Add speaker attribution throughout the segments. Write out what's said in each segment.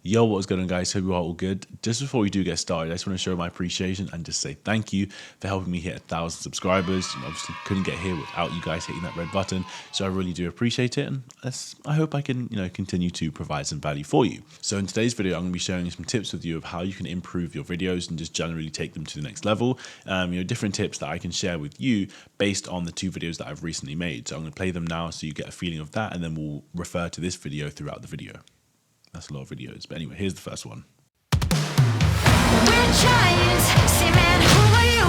Speaker 1: Yo, what's going on, guys? Hope you are all good. Just before we do get started, I just want to show my appreciation and just say thank you for helping me hit 1,000 subscribers. And obviously couldn't get here without you guys hitting that red button, so I really do appreciate it, and I hope I can continue to provide some value for you. So in today's video, I'm going to be sharing some tips with you of how you can improve your videos and just generally take them to the next level. Different tips that I can share with you based on the 2 videos that I've recently made. So I'm going to play them now so you get a feeling of that, and then we'll refer to this video throughout the video. That's a lot of videos. But anyway, here's the first one. We're giants. Say, man, who are you?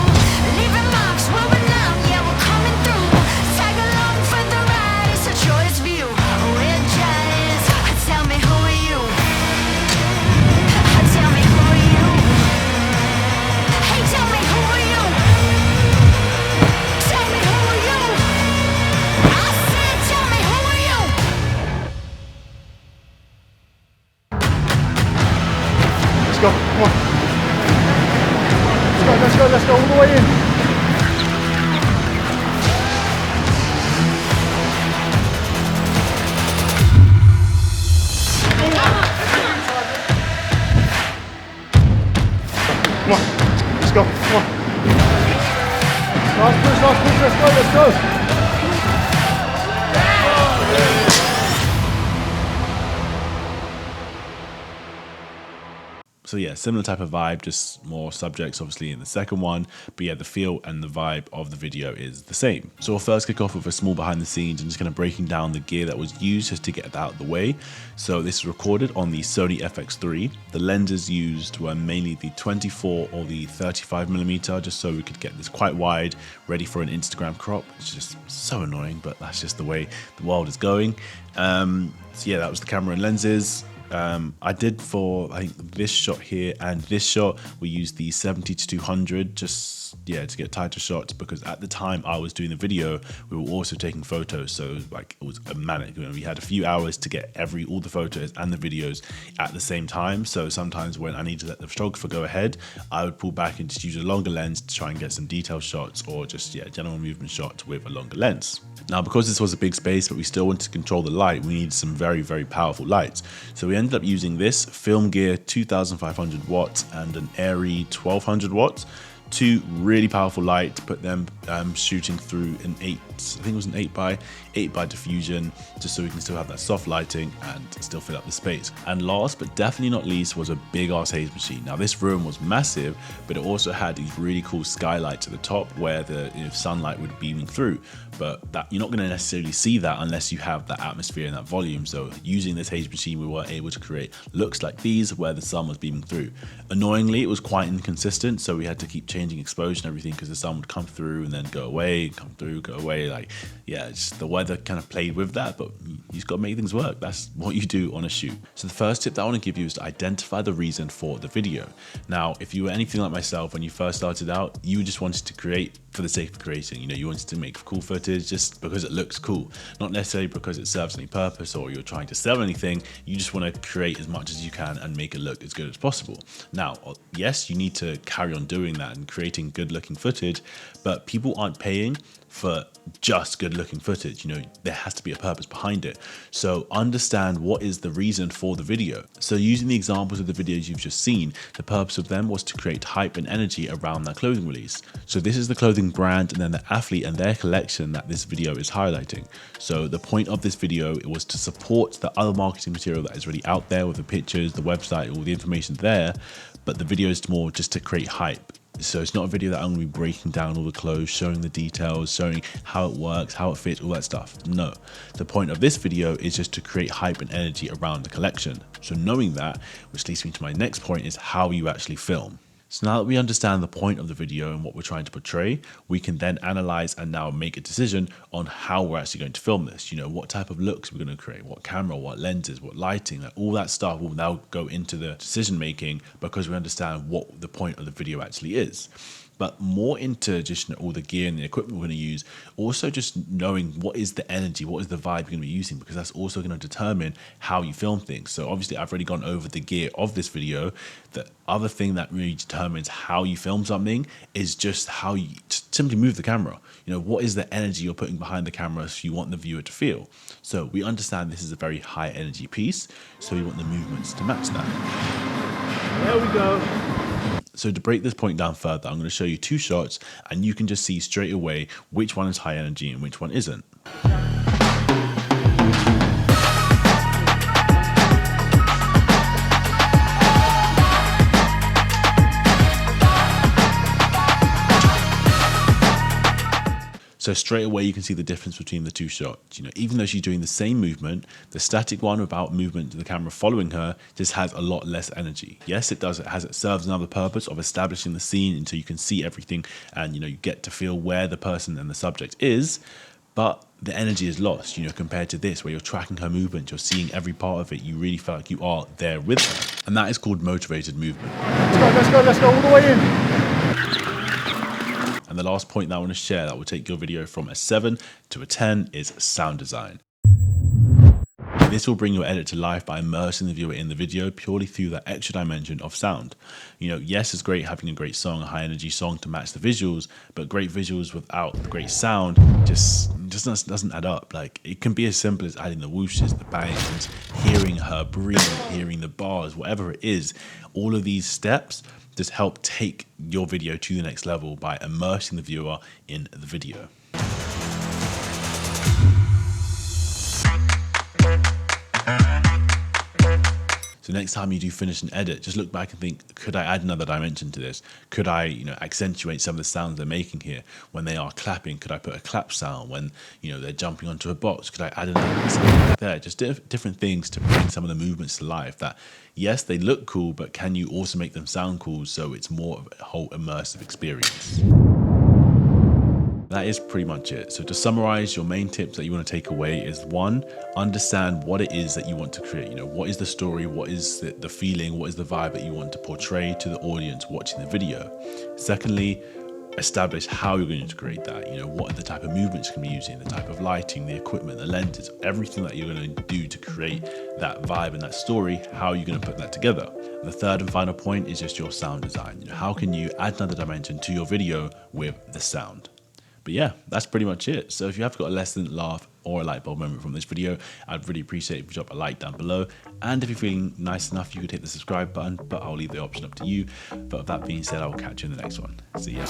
Speaker 1: Leaving marks where we're now. Yeah, we're coming through. Tag along for the ride. It's a choice view. We're giants. Tell me, who are you? Tell me, who are you? Hey, tell me, who are you? Tell me, who are you? I said, tell me, who are you?
Speaker 2: Let's go, come on. Let's go, all the way in. Come on, let's go, come on. Last push, let's go.
Speaker 1: So yeah, similar type of vibe, just more subjects obviously in the second one, but yeah, the feel and the vibe of the video is the same. So we'll first kick off with a small behind the scenes and just kind of breaking down the gear that was used just to get that out of the way. So this is recorded on the Sony FX3. The lenses used were mainly the 24 or the 35mm, just so we could get this quite wide, ready for an Instagram crop. It's just so annoying, but that's just the way the world is going. So yeah, that was the camera and lenses. I did for, I think, this shot here and this shot, we used the 70-200 just to get tighter shots, because at the time I was doing the video, we were also taking photos, so it was a manic. We had a few hours to get all the photos and the videos at the same time. So sometimes when I need to let the photographer go ahead, I would pull back and just use a longer lens to try and get some detailed shots, or just general movement shots with a longer lens. Now, because this was a big space but we still wanted to control the light, we needed some very, very powerful lights. So we ended up using this Film Gear 2500 watts and an Airy 1200 watts. 2 really powerful lights, put them shooting through an 8, I think it was an 8 by diffusion, just so we can still have that soft lighting and still fill up the space. And last but definitely not least was a big ass haze machine. Now this room was massive, but it also had these really cool skylights at the top where the sunlight would be beaming through, but that you're not going to necessarily see that unless you have that atmosphere and that volume. So using this haze machine, we were able to create looks like these where the sun was beaming through. Annoyingly, it was quite inconsistent, so we had to keep changing exposure and everything, because the sun would come through and then go away, come through, go away. Just the weather kind of played with that, but you just got to make things work. That's what you do on a shoot. So the first tip that I want to give you is to identify the reason for the video. Now, if you were anything like myself, when you first started out, you just wanted to create for the sake of creating. You wanted to make cool footage just because it looks cool, not necessarily because it serves any purpose or you're trying to sell anything. You just want to create as much as you can and make it look as good as possible. Now, yes, you need to carry on doing that and creating good looking footage, but people aren't paying for just good looking footage. There has to be a purpose behind it. So understand what is the reason for the video. So using the examples of the videos you've just seen, the purpose of them was to create hype and energy around that clothing release. So this is the clothing brand and then the athlete and their collection that this video is highlighting. So the point of this video, it was to support the other marketing material that is already out there with the pictures, the website, all the information there, but the video is more just to create hype. So it's not a video that I'm going to be breaking down all the clothes, showing the details, showing how it works, how it fits, all that stuff. No, the point of this video is just to create hype and energy around the collection. So knowing that, which leads me to my next point, is how you actually film. So now that we understand the point of the video and what we're trying to portray, we can then analyze and now make a decision on how we're actually going to film this. What type of looks we're going to create, what camera, what lenses, what lighting, all that stuff will now go into the decision making, because we understand what the point of the video actually is. But more into just all the gear and the equipment we're going to use, also just knowing what is the energy, what is the vibe you're going to be using, because that's also going to determine how you film things. So obviously I've already gone over the gear of this video. The other thing that really determines how you film something is just how you simply move the camera. You know, what is the energy you're putting behind the camera so you want the viewer to feel? So we understand this is a very high energy piece, so we want the movements to match that.
Speaker 2: There we go.
Speaker 1: So to break this point down further, I'm going to show you 2 shots and you can just see straight away which one is high energy and which one isn't. So straight away you can see the difference between the 2 shots. You know, even though she's doing the same movement, the static one without movement to the camera following her just has a lot less energy. Yes, it does. It serves another purpose of establishing the scene until you can see everything and, you know, you get to feel where the person and the subject is. But the energy is lost, you know, compared to this where you're tracking her movement, you're seeing every part of it. You really feel like you are there with her. And that is called motivated movement.
Speaker 2: Let's go all the way in.
Speaker 1: And the last point that I want to share that will take your video from a 7 to a 10 is sound design. This will bring your edit to life by immersing the viewer in the video purely through that extra dimension of sound. You know, yes, it's great having a great song, a high energy song to match the visuals, but great visuals without great sound just doesn't add up. Like, it can be as simple as adding the whooshes, the bangs, hearing her breathe, hearing the bars, whatever it is. All of these steps just help take your video to the next level by immersing the viewer in the video. So next time you do finish an edit, just look back and think, could I add another dimension to this? Could I, you know, accentuate some of the sounds they're making here? When they are clapping, could I put a clap sound? When, you know, they're jumping onto a box, could I add another sound like there? Just different things to bring some of the movements to life that, yes, they look cool, but can you also make them sound cool so it's more of a whole immersive experience? That is pretty much it. So to summarize, your main tips that you want to take away is 1, understand what it is that you want to create. You know, what is the story? What is the feeling? What is the vibe that you want to portray to the audience watching the video? Secondly, establish how you're going to create that. You know, what are the type of movements you're going to be using, the type of lighting, the equipment, the lenses, everything that you're going to do to create that vibe and that story. How are you going to put that together? And the third and final point is just your sound design. You know, how can you add another dimension to your video with the sound? But yeah, that's pretty much it. So if you have got a lesson, laugh, or a light bulb moment from this video, I'd really appreciate it if you drop a like down below. And if you're feeling nice enough, you could hit the subscribe button, but I'll leave the option up to you. But with that being said, I will catch you in the next one. See ya.